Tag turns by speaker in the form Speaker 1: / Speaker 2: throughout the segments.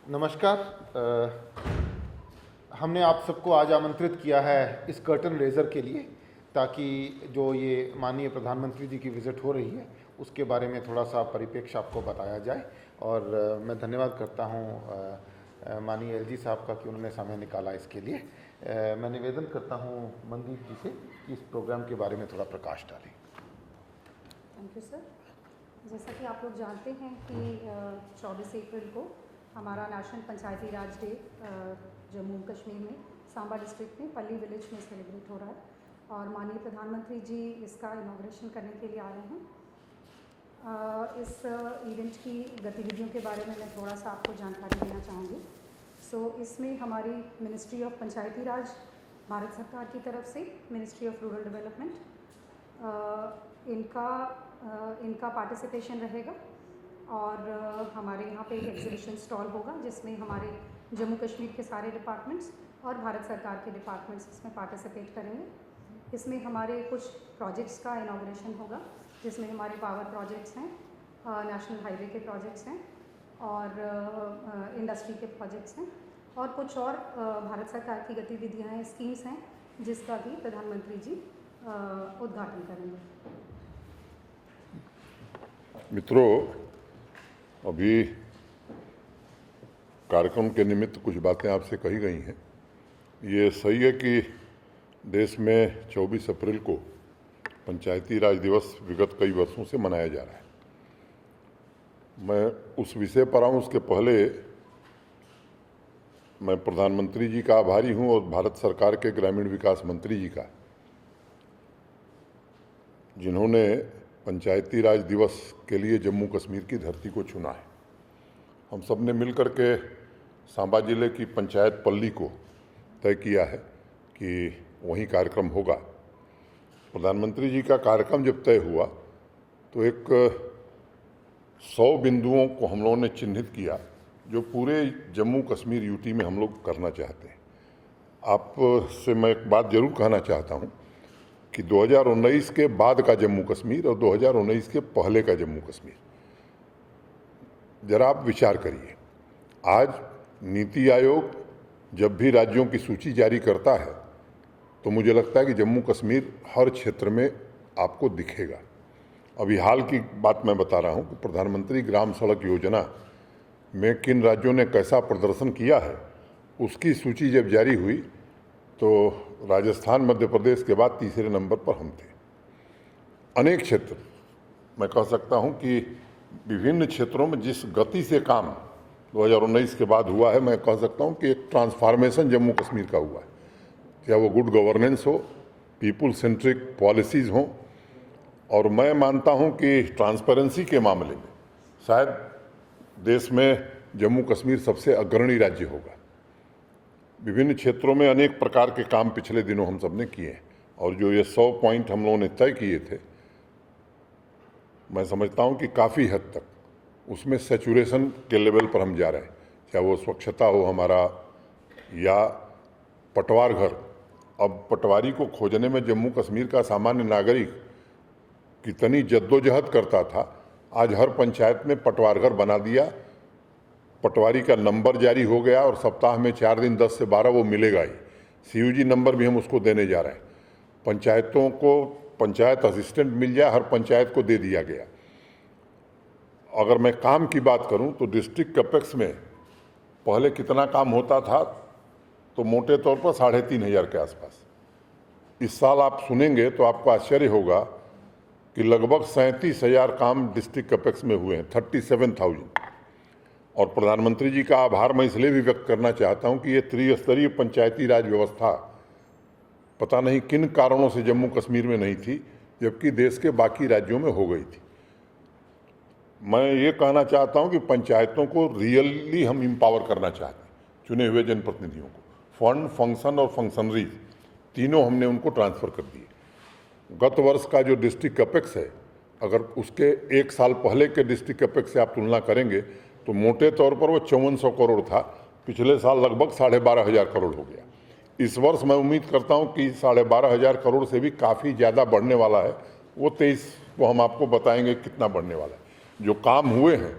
Speaker 1: नमस्कार। हमने आप सबको आज आमंत्रित किया है इस कर्टन रेजर के लिए, ताकि जो ये माननीय प्रधानमंत्री जी की विज़िट हो रही है उसके बारे में थोड़ा सा परिप्रेक्ष्य आपको बताया जाए। और मैं धन्यवाद करता हूँ माननीय एलजी साहब का कि उन्होंने समय निकाला इसके लिए। मैं निवेदन करता हूँ मनदीप जी से कि इस प्रोग्राम के बारे में थोड़ा प्रकाश डालें।
Speaker 2: Thank you sir. जैसा कि आप लोग जानते हैं कि 24 अप्रैल को हमारा नेशनल पंचायती राज डे जम्मू कश्मीर में सांबा डिस्ट्रिक्ट में पल्ली विलेज में सेलिब्रेट हो रहा है और माननीय प्रधानमंत्री जी इसका इनॉग्रेशन करने के लिए आ रहे हैं। इस इवेंट की गतिविधियों के बारे में मैं थोड़ा सा आपको जानकारी देना चाहूँगी। इसमें हमारी मिनिस्ट्री ऑफ पंचायती राज भारत सरकार की तरफ से मिनिस्ट्री ऑफ रूरल डेवलपमेंट इनका पार्टिसिपेशन रहेगा और हमारे यहाँ पे एक एग्जीबिशन स्टॉल होगा जिसमें हमारे जम्मू कश्मीर के सारे डिपार्टमेंट्स और भारत सरकार के डिपार्टमेंट्स इसमें पार्टिसिपेट करेंगे। इसमें हमारे कुछ प्रोजेक्ट्स का इनॉग्रेशन होगा जिसमें हमारे पावर प्रोजेक्ट्स हैं, नेशनल हाईवे के प्रोजेक्ट्स हैं और इंडस्ट्री के प्रोजेक्ट्स हैं और कुछ और भारत सरकार की गतिविधियाँ हैं, स्कीम्स हैं जिसका भी प्रधानमंत्री जी उद्घाटन करेंगे।
Speaker 3: मित्रों, अभी कार्यक्रम के निमित्त कुछ बातें आपसे कही गई हैं। ये सही है कि देश में 24 अप्रैल को पंचायती राज दिवस विगत कई वर्षों से मनाया जा रहा है। मैं उस विषय पर आऊँ उसके पहले मैं प्रधानमंत्री जी का आभारी हूँ और भारत सरकार के ग्रामीण विकास मंत्री जी का, जिन्होंने पंचायती राज दिवस के लिए जम्मू कश्मीर की धरती को चुना है। हम सब ने मिलकर के सांबा जिले की पंचायत पल्ली को तय किया है कि वहीं कार्यक्रम होगा। प्रधानमंत्री जी का कार्यक्रम जब तय हुआ तो एक 100 बिंदुओं को हम लोगों ने चिन्हित किया जो पूरे जम्मू कश्मीर यूटी में हम लोग करना चाहते हैं। आपसे मैं एक बात जरूर कहना चाहता हूँ कि 2019 के बाद का जम्मू कश्मीर और 2019 के पहले का जम्मू कश्मीर, जरा आप विचार करिए। आज नीति आयोग जब भी राज्यों की सूची जारी करता है तो मुझे लगता है कि जम्मू कश्मीर हर क्षेत्र में आपको दिखेगा। अभी हाल की बात मैं बता रहा हूँ कि प्रधानमंत्री ग्राम सड़क योजना में किन राज्यों ने कैसा प्रदर्शन किया है, उसकी सूची जब जारी हुई तो राजस्थान मध्य प्रदेश के बाद तीसरे नंबर पर हम थे। अनेक क्षेत्र, मैं कह सकता हूं कि विभिन्न क्षेत्रों में जिस गति से काम 2019 के बाद हुआ है, मैं कह सकता हूं कि एक ट्रांसफॉर्मेशन जम्मू कश्मीर का हुआ है। क्या वो गुड गवर्नेंस हो, पीपुल सेंट्रिक पॉलिसीज़ हों, और मैं मानता हूं कि ट्रांसपेरेंसी के मामले में शायद देश में जम्मू कश्मीर सबसे अग्रणी राज्य होगा। विभिन्न क्षेत्रों में अनेक प्रकार के काम पिछले दिनों हम सब ने किए हैं और जो ये 100 पॉइंट हम लोगों ने तय किए थे, मैं समझता हूं कि काफ़ी हद तक उसमें सैचुरेशन के लेवल पर हम जा रहे हैं। चाहे वो स्वच्छता हो हमारा या पटवार घर। अब पटवारी को खोजने में जम्मू कश्मीर का सामान्य नागरिक कितनी जद्दोजहद करता था, आज हर पंचायत में पटवार घर बना दिया, पटवारी का नंबर जारी हो गया और सप्ताह में 4 दिन 10 से 12 वो मिलेगा ही। CUG नंबर भी हम उसको देने जा रहे हैं। पंचायतों को पंचायत असिस्टेंट मिल जाए, हर पंचायत को दे दिया गया। अगर मैं काम की बात करूं तो डिस्ट्रिक्ट कैपेक्स में पहले कितना काम होता था, तो मोटे तौर पर 3500 के आसपास। इस साल आप सुनेंगे तो आपको आश्चर्य होगा कि लगभग 37,000 काम डिस्ट्रिक्ट कैपेक्स में हुए हैं, 37,000। और प्रधानमंत्री जी का आभार मैं इसलिए भी व्यक्त करना चाहता हूं कि ये त्रिस्तरीय पंचायती राज व्यवस्था पता नहीं किन कारणों से जम्मू कश्मीर में नहीं थी, जबकि देश के बाकी राज्यों में हो गई थी। मैं ये कहना चाहता हूं कि पंचायतों को रियली हम एम्पावर करना चाहते हैं, चुने हुए जनप्रतिनिधियों को। फंड, फंक्शन और फंक्शनरीज तीनों हमने उनको ट्रांसफ़र कर दिए। गत वर्ष का जो डिस्ट्रिक्ट कैपेक्स है, अगर उसके 1 साल पहले के डिस्ट्रिक्ट कैपेक्स से आप तुलना करेंगे तो मोटे तौर पर वो 5400 करोड़ था। पिछले साल लगभग 12,500 करोड़ हो गया। इस वर्ष मैं उम्मीद करता हूं कि 12,500 करोड़ से भी काफ़ी ज़्यादा बढ़ने वाला है। वो 23 को हम आपको बताएंगे कितना बढ़ने वाला है। जो काम हुए हैं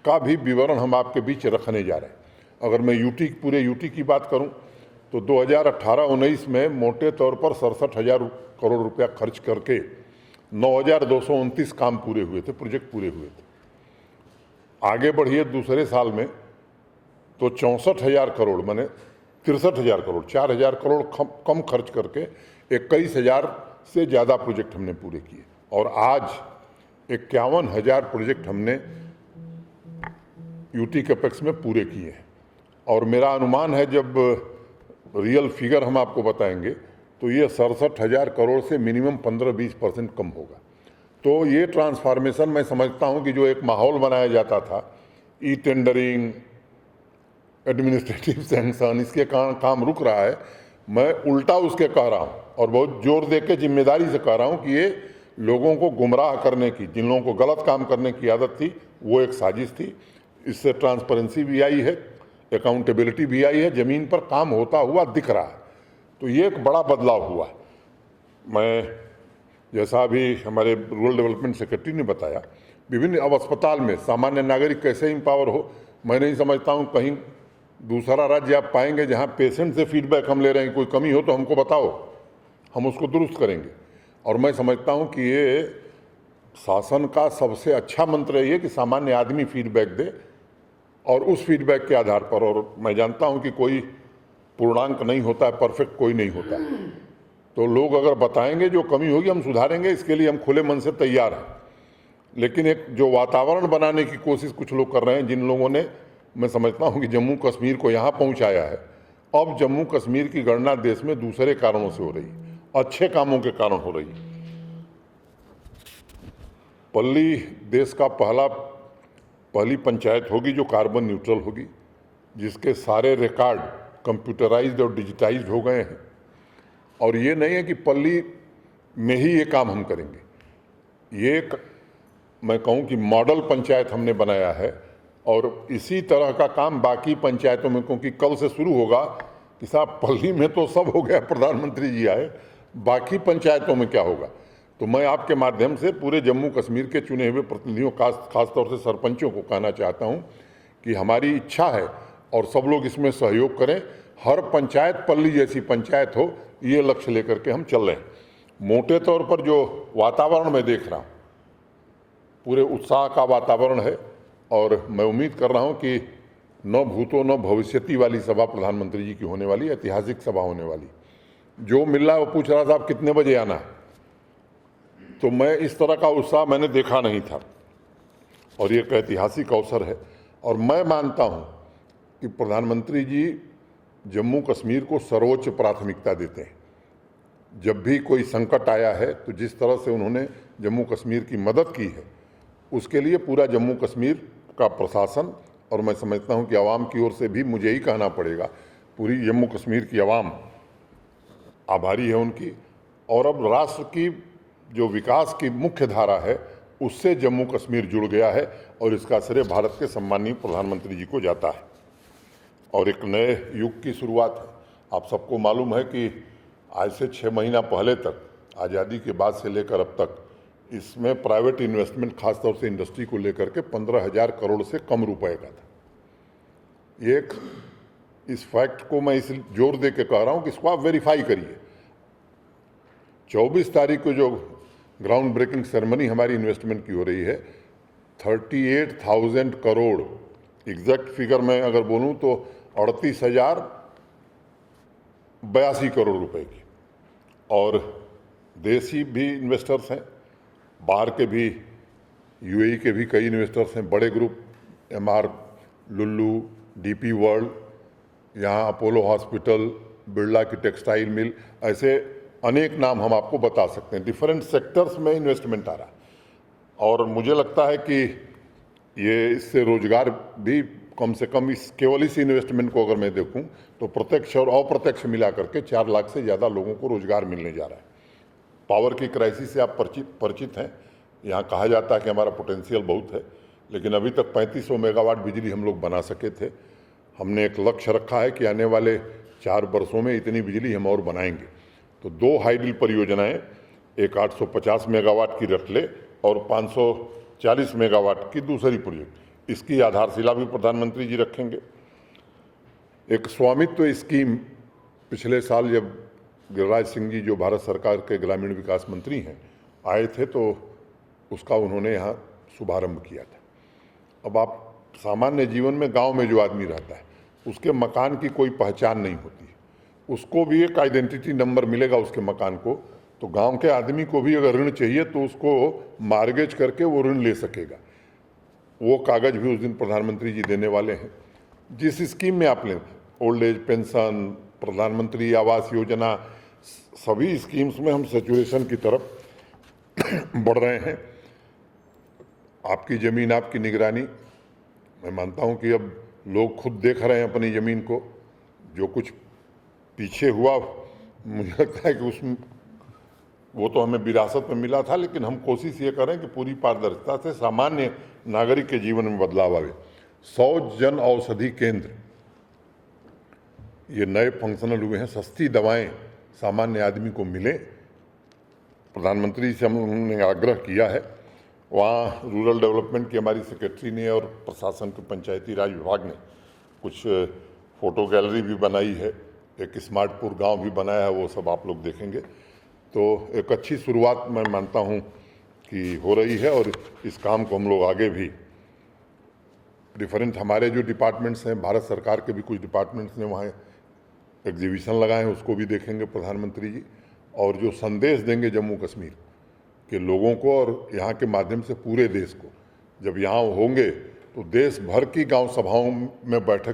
Speaker 3: का भी विवरण हम आपके बीच रखने जा रहे हैं। अगर मैं पूरे यूटी की बात करूं तो 2018-19 में मोटे तौर पर 67,000 करोड़ रुपया खर्च करके 9,229 काम पूरे हुए थे, प्रोजेक्ट पूरे हुए थे। आगे बढ़िए दूसरे साल में तो 64,000 करोड़ माने 63,000 करोड़, 4,000 करोड़ कम खर्च करके 21,000 से ज़्यादा प्रोजेक्ट हमने पूरे किए। और आज 51,000 प्रोजेक्ट हमने यूटी कैपेक्स में पूरे किए हैं। और मेरा अनुमान है जब रियल फिगर हम आपको बताएंगे तो ये 67,000 करोड़ से मिनिमम 15-20% कम होगा। तो ये ट्रांसफॉर्मेशन मैं समझता हूँ कि जो एक माहौल बनाया जाता था, ई टेंडरिंग, एडमिनिस्ट्रेटिव सैंक्शन, इसके काम रुक रहा है। मैं उल्टा उसके कह रहा हूँ और बहुत जोर दे के जिम्मेदारी से कह रहा हूँ कि ये लोगों को गुमराह करने की, जिन लोगों को गलत काम करने की आदत थी, वो एक साजिश थी। इससे ट्रांसपेरेंसी भी आई है, अकाउंटेबिलिटी भी आई है, ज़मीन पर काम होता हुआ दिख रहा है। तो ये एक बड़ा बदलाव हुआ। मैं जैसा अभी हमारे रूरल डेवलपमेंट सेक्रेटरी ने बताया, विभिन्न अब अस्पताल में सामान्य नागरिक कैसे एम्पावर हो, मैं नहीं समझता हूँ कहीं दूसरा राज्य आप पाएंगे जहाँ पेशेंट से फीडबैक हम ले रहे हैं, कोई कमी हो तो हमको बताओ, हम उसको दुरुस्त करेंगे। और मैं समझता हूँ कि ये शासन का सबसे अच्छा मंत्र ये है कि सामान्य आदमी फीडबैक दे और उस फीडबैक के आधार पर, और मैं जानता हूँ कि कोई पूर्णांक नहीं होता है, परफेक्ट कोई नहीं होता है, तो लोग अगर बताएंगे जो कमी होगी हम सुधारेंगे, इसके लिए हम खुले मन से तैयार हैं। लेकिन एक जो वातावरण बनाने की कोशिश कुछ लोग कर रहे हैं, जिन लोगों ने, मैं समझता हूं कि जम्मू कश्मीर को यहाँ पहुँचाया है, अब जम्मू कश्मीर की गणना देश में दूसरे कारणों से हो रही है, अच्छे कामों के कारण हो रही है। पल्ली देश का पहली पंचायत होगी जो कार्बन न्यूट्रल होगी, जिसके सारे रिकॉर्ड कंप्यूटराइज्ड और डिजिटाइज्ड हो गए हैं। और ये नहीं है कि पल्ली में ही ये काम हम करेंगे, ये मैं कहूँ कि मॉडल पंचायत हमने बनाया है और इसी तरह का काम बाकी पंचायतों में, क्योंकि कल से शुरू होगा कि साहब पल्ली में तो सब हो गया, प्रधानमंत्री जी आए, बाकी पंचायतों में क्या होगा। तो मैं आपके माध्यम से पूरे जम्मू कश्मीर के चुने हुए प्रतिनिधियों, खासतौर से सरपंचों को कहना चाहता हूँ कि हमारी इच्छा है और सब लोग इसमें सहयोग करें, हर पंचायत पल्ली जैसी पंचायत हो, ये लक्ष्य लेकर के हम चल रहे हैं। मोटे तौर पर जो वातावरण मैं देख रहा हूँ, पूरे उत्साह का वातावरण है और मैं उम्मीद कर रहा हूँ कि न भूतो न भविष्यति वाली सभा प्रधानमंत्री जी की होने वाली, ऐतिहासिक सभा होने वाली। जो मिल रहा है वो पूछ रहा था आप कितने बजे आना है, तो मैं इस तरह का उत्साह मैंने देखा नहीं था और ये एक ऐतिहासिक अवसर है। और मैं मानता हूँ कि प्रधानमंत्री जी जम्मू कश्मीर को सर्वोच्च प्राथमिकता देते हैं। जब भी कोई संकट आया है तो जिस तरह से उन्होंने जम्मू कश्मीर की मदद की है, उसके लिए पूरा जम्मू कश्मीर का प्रशासन, और मैं समझता हूं कि आवाम की ओर से भी मुझे ही कहना पड़ेगा, पूरी जम्मू कश्मीर की आवाम आभारी है उनकी। और अब राष्ट्र की जो विकास की मुख्य धारा है उससे जम्मू कश्मीर जुड़ गया है और इसका श्रेय भारत के सम्माननीय प्रधानमंत्री जी को जाता है और एक नए युग की शुरुआत है। आप सबको मालूम है कि आज से 6 महीना पहले तक, आज़ादी के बाद से लेकर अब तक, इसमें प्राइवेट इन्वेस्टमेंट खासतौर से इंडस्ट्री को लेकर के 15,000 करोड़ से कम रुपए का था। एक इस फैक्ट को मैं इस जोर दे के कह रहा हूँ कि इसको आप वेरीफाई करिए। 24 तारीख को जो ग्राउंड ब्रेकिंग सेरेमनी हमारी इन्वेस्टमेंट की हो रही है, 38,000 करोड़, एग्जैक्ट फिगर मैं अगर बोलूँ तो 38,082 करोड़ रुपए की। और देसी भी इन्वेस्टर्स हैं, बाहर के भी, यूएई के भी कई इन्वेस्टर्स हैं, बड़े group, MR, Lulu, DP world, यहाँ अपोलो हॉस्पिटल, बिरला की टेक्सटाइल मिल, ऐसे अनेक नाम हम आपको बता सकते हैं। डिफरेंट सेक्टर्स में इन्वेस्टमेंट आ रहा है और मुझे लगता है कि ये इससे रोजगार भी कम से कम, इस केवल इस इन्वेस्टमेंट को अगर मैं देखूं तो प्रत्यक्ष और अप्रत्यक्ष मिला करके 4 लाख से ज़्यादा लोगों को रोजगार मिलने जा रहा है। पावर की क्राइसिस से आप परिचित हैं। यहाँ कहा जाता है कि हमारा पोटेंशियल बहुत है, लेकिन अभी तक 3500 मेगावाट बिजली हम लोग बना सके थे। हमने एक लक्ष्य रखा है कि आने वाले 4 वर्षों में इतनी बिजली हम और बनाएंगे। तो 2 हाइडल परियोजनाएं, एक 850 मेगावाट की रटले और 540 मेगावाट की दूसरी प्रोजेक्ट, इसकी आधारशिला भी प्रधानमंत्री जी रखेंगे। एक स्वामित्व स्कीम पिछले साल जब गिरिराज सिंह जी जो भारत सरकार के ग्रामीण विकास मंत्री हैं आए थे तो उसका उन्होंने यहाँ शुभारंभ किया था। अब आप सामान्य जीवन में गांव में जो आदमी रहता है उसके मकान की कोई पहचान नहीं होती है, उसको भी एक आइडेंटिटी नंबर मिलेगा उसके मकान को, तो गांव के आदमी को भी अगर ऋण चाहिए तो उसको मार्गेज करके वो ऋण ले सकेगा। वो कागज भी उस दिन प्रधानमंत्री जी देने वाले हैं। जिस स्कीम में आप लें, ओल्ड एज पेंशन, प्रधानमंत्री आवास योजना, सभी स्कीम्स में हम सैचुरेशन की तरफ बढ़ रहे हैं। आपकी ज़मीन आपकी निगरानी, मैं मानता हूं कि अब लोग खुद देख रहे हैं अपनी ज़मीन को। जो कुछ पीछे हुआ मुझे लगता है कि उसमें वो तो हमें विरासत में मिला था, लेकिन हम कोशिश ये करें कि पूरी पारदर्शिता से सामान्य नागरिक के जीवन में बदलाव आवे। 100 जन औषधि केंद्र ये नए फंक्शनल हुए हैं, सस्ती दवाएं सामान्य आदमी को मिले। प्रधानमंत्री से हमने आग्रह किया है, वहाँ रूरल डेवलपमेंट की हमारी सेक्रेटरी ने और प्रशासन के पंचायती राज विभाग ने कुछ फ़ोटो गैलरी भी बनाई है, एक स्मार्टपुर गांव भी बनाया है, वो सब आप लोग देखेंगे। तो एक अच्छी शुरुआत मैं मानता हूं कि हो रही है और इस काम को हम लोग आगे भी डिफरेंट हमारे जो डिपार्टमेंट्स हैं, भारत सरकार के भी कुछ डिपार्टमेंट्स ने वहाँ एग्जीबिशन लगाए हैं, उसको भी देखेंगे प्रधानमंत्री जी। और जो संदेश देंगे जम्मू कश्मीर के लोगों को और यहाँ के माध्यम से पूरे देश को, जब यहाँ होंगे तो देश भर की गांव सभाओं में बैठक